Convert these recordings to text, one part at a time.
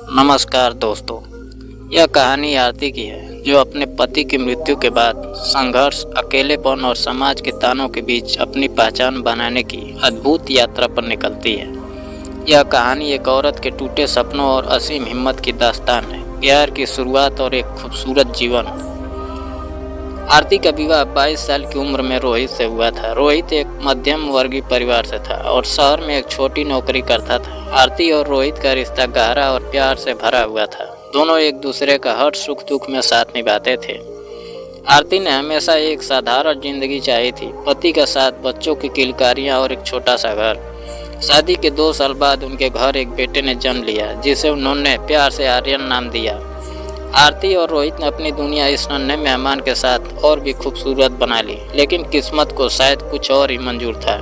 नमस्कार दोस्तों, यह कहानी आरती की है जो अपने पति की मृत्यु के बाद संघर्ष, अकेलेपन और समाज के तानों के बीच अपनी पहचान बनाने की अद्भुत यात्रा पर निकलती है। यह कहानी एक औरत के टूटे सपनों और असीम हिम्मत की दास्तान है, प्यार की शुरुआत और एक खूबसूरत जीवन। आरती का विवाह 22 साल की उम्र में रोहित से हुआ था। रोहित एक मध्यम वर्गीय परिवार से था और शहर में एक छोटी नौकरी करता था। आरती और रोहित का रिश्ता गहरा और प्यार से भरा हुआ था। दोनों एक दूसरे का हर सुख दुख में साथ निभाते थे। आरती ने हमेशा एक साधारण जिंदगी चाही थी, पति का साथ, बच्चों की किलकारियां और एक छोटा सा घर। शादी के 2 साल बाद उनके घर एक बेटे ने जन्म लिया जिसे उन्होंने प्यार से आर्यन नाम दिया। आरती और रोहित ने अपनी दुनिया इस नन्हे मेहमान के साथ और भी खूबसूरत बना ली, लेकिन किस्मत को शायद कुछ और ही मंजूर था।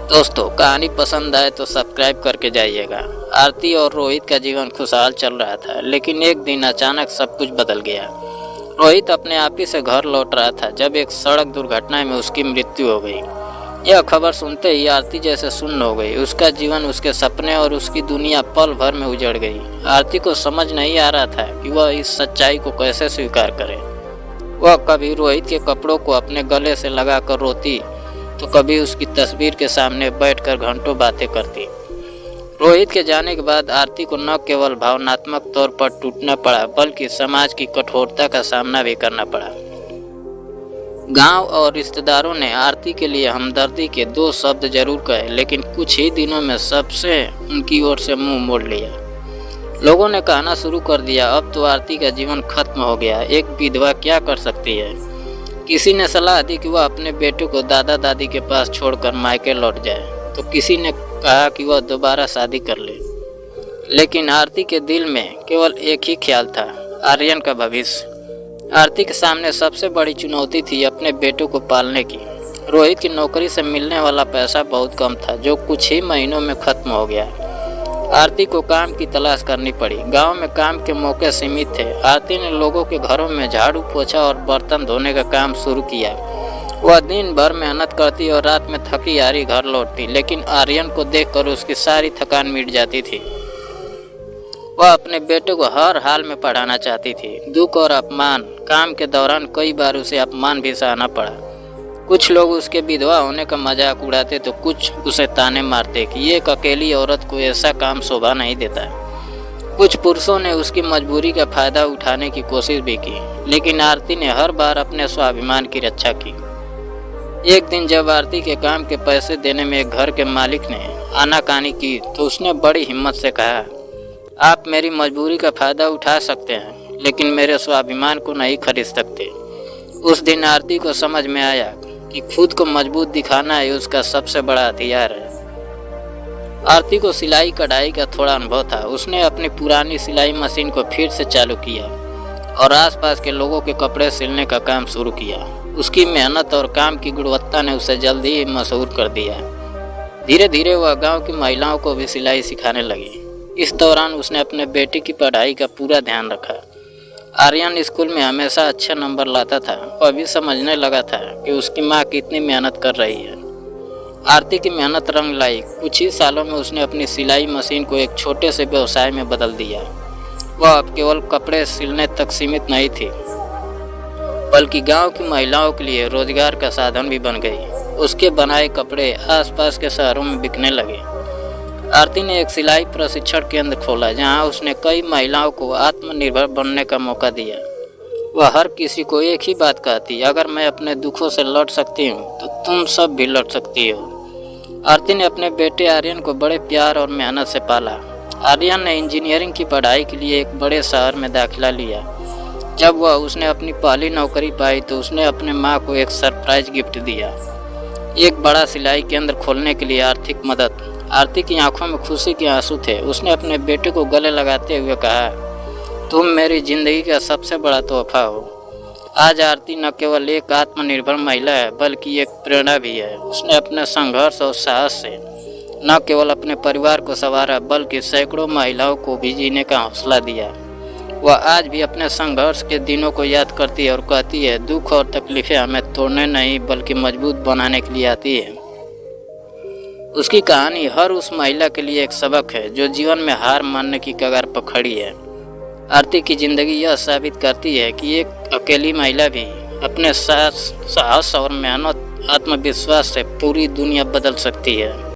दोस्तों, कहानी पसंद आए तो सब्सक्राइब करके जाइएगा। आरती और रोहित का जीवन खुशहाल चल रहा था, लेकिन एक दिन अचानक सब कुछ बदल गया। रोहित अपने ऑफिस से घर लौट रहा था जब एक सड़क दुर्घटना में उसकी मृत्यु हो गई। यह खबर सुनते ही आरती जैसे सुन्न हो गई। उसका जीवन, उसके सपने और उसकी दुनिया पल भर में उजड़ गई। आरती को समझ नहीं आ रहा था कि वह इस सच्चाई को कैसे स्वीकार करे। वह कभी रोहित के कपड़ों को अपने गले से लगाकर रोती तो कभी उसकी तस्वीर के सामने बैठकर घंटों बातें करती। रोहित के जाने के बाद आरती को न केवल भावनात्मक तौर पर टूटना पड़ा, बल्कि समाज की कठोरता का सामना भी करना पड़ा। गांव और रिश्तेदारों ने आरती के लिए हमदर्दी के 2 शब्द जरूर कहे, लेकिन कुछ ही दिनों में सबसे उनकी ओर से मुंह मोड़ लिया। लोगों ने कहना शुरू कर दिया, अब तो आरती का जीवन खत्म हो गया, एक विधवा क्या कर सकती है। किसी ने सलाह दी कि वह अपने बेटे को दादा दादी के पास छोड़कर मायके लौट जाए, तो किसी ने कहा कि वह दोबारा शादी कर ले। लेकिन आरती के दिल में केवल एक ही ख्याल था, आर्यन का भविष्य। आरती के सामने सबसे बड़ी चुनौती थी अपने बेटों को पालने की। रोहित की नौकरी से मिलने वाला पैसा बहुत कम था, जो कुछ ही महीनों में खत्म हो गया। आरती को काम की तलाश करनी पड़ी। गांव में काम के मौके सीमित थे। आरती ने लोगों के घरों में झाड़ू, पोछा और बर्तन धोने का काम शुरू किया। वह दिन भर मेहनत करती और रात में थकी हारी घर लौटती, लेकिन आर्यन को देखकर उसकी सारी थकान मिट जाती थी। वह अपने बेटे को हर हाल में पढ़ाना चाहती थी। दुख और अपमान, काम के दौरान कई बार उसे अपमान भी सहना पड़ा। कुछ लोग उसके विधवा होने का मजाक उड़ाते तो कुछ उसे ताने मारते कि एक अकेली औरत को ऐसा काम शोभा नहीं देता। कुछ पुरुषों ने उसकी मजबूरी का फायदा उठाने की कोशिश भी की, लेकिन आरती ने हर बार अपने स्वाभिमान की रक्षा की। एक दिन जब आरती के काम के पैसे देने में एक घर के मालिक ने आनाकानी की तो उसने बड़ी हिम्मत से कहा, आप मेरी मजबूरी का फायदा उठा सकते हैं, लेकिन मेरे स्वाभिमान को नहीं खरीद सकते। उस दिन आरती को समझ में आया कि खुद को मजबूत दिखाना ही उसका सबसे बड़ा हथियार है। आरती को सिलाई कढ़ाई का थोड़ा अनुभव था। उसने अपनी पुरानी सिलाई मशीन को फिर से चालू किया और आसपास के लोगों के कपड़े सिलने का काम शुरू किया। उसकी मेहनत और काम की गुणवत्ता ने उसे जल्दी ही मशहूर कर दिया। धीरे धीरे वह गाँव की महिलाओं को भी सिलाई सिखाने लगी। इस दौरान उसने अपने बेटे की पढ़ाई का पूरा ध्यान रखा। आर्यन स्कूल में हमेशा अच्छे नंबर लाता था। वह भी समझने लगा था कि उसकी माँ कितनी मेहनत कर रही है। आरती की मेहनत रंग लाई। कुछ ही सालों में उसने अपनी सिलाई मशीन को एक छोटे से व्यवसाय में बदल दिया। वह अब केवल कपड़े सिलने तक सीमित नहीं थी, बल्कि गांव की महिलाओं के लिए रोजगार का साधन भी बन गई। उसके बनाए कपड़े आसपास के शहरों में बिकने लगे। आरती ने एक सिलाई प्रशिक्षण केंद्र खोला, जहां उसने कई महिलाओं को आत्मनिर्भर बनने का मौका दिया। वह हर किसी को एक ही बात कहती, अगर मैं अपने दुखों से लड़ सकती हूँ तो तुम सब भी लड़ सकती हो। आरती ने अपने बेटे आर्यन को बड़े प्यार और मेहनत से पाला। आर्यन ने इंजीनियरिंग की पढ़ाई के लिए एक बड़े शहर में दाखिला लिया। जब उसने अपनी पहली नौकरी पाई तो उसने अपने माँ को एक सरप्राइज गिफ्ट दिया, एक बड़ा सिलाई केंद्र खोलने के लिए आर्थिक मदद। आरती की आंखों में खुशी के आंसू थे। उसने अपने बेटे को गले लगाते हुए कहा, तुम मेरी जिंदगी का सबसे बड़ा तोहफा हो। आज आरती न केवल एक आत्मनिर्भर महिला है, बल्कि एक प्रेरणा भी है। उसने अपने संघर्ष और साहस से न केवल अपने परिवार को संवारा, बल्कि सैकड़ों महिलाओं को भी जीने का हौसला दिया। वह आज भी अपने संघर्ष के दिनों को याद करती है और कहती है, दुख और तकलीफें हमें तोड़ने नहीं बल्कि मजबूत बनाने के लिए आती है। उसकी कहानी हर उस महिला के लिए एक सबक है जो जीवन में हार मानने की कगार पर खड़ी है। आरती की जिंदगी यह साबित करती है कि एक अकेली महिला भी अपने साहस और मेहनत आत्मविश्वास से पूरी दुनिया बदल सकती है।